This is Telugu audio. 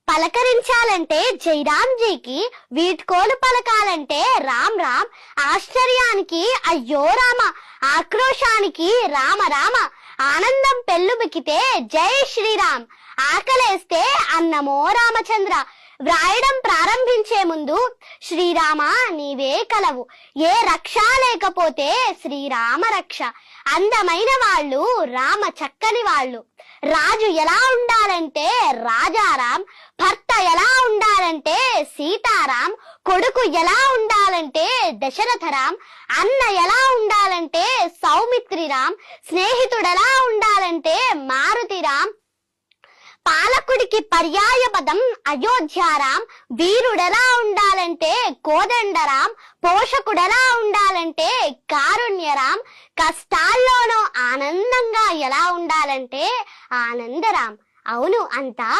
పలకరించాలంటే జైరాంజీకి, వీడ్కోలు పలకాలంటే రామ్ రామ్, ఆశ్చర్యానికి అయ్యో రామ, ఆక్రోశానికి రామ రామ, ఆనందం పెళ్ళుబికితే జై శ్రీరామ్, ఆకలేస్తే అన్నమో రామచంద్ర. వ్రాయడం ప్రారంభించే ముందు శ్రీరామ నీవే కలవు, ఏ రక్ష లేకపోతే శ్రీరామ రక్ష. అందమైన వాళ్ళు రామ చక్కని వాళ్ళు. రాజు ఎలా ఉండాలంటే రాజారాం, భర్త ఎలా ఉండాలంటే సీతారాం, కొడుకు ఎలా ఉండాలంటే దశరథరాం, అన్న ఎలా ఉండాలంటే సౌమిత్రిరాం, స్నేహితుడెలా ఉండాలంటే మారుతిరాం, పాలకుడికి పర్యాయ పదం అయోధ్యారాం, వీరుడెలా ఉండాలంటే కోదండరాం, పోషకుడెలా ఉండాలంటే కారుణ్యరాం, కష్టాల్లోనూ ఆనందంగా ఎలా ఉండాలంటే ఆనందరాం. అవును, అంతా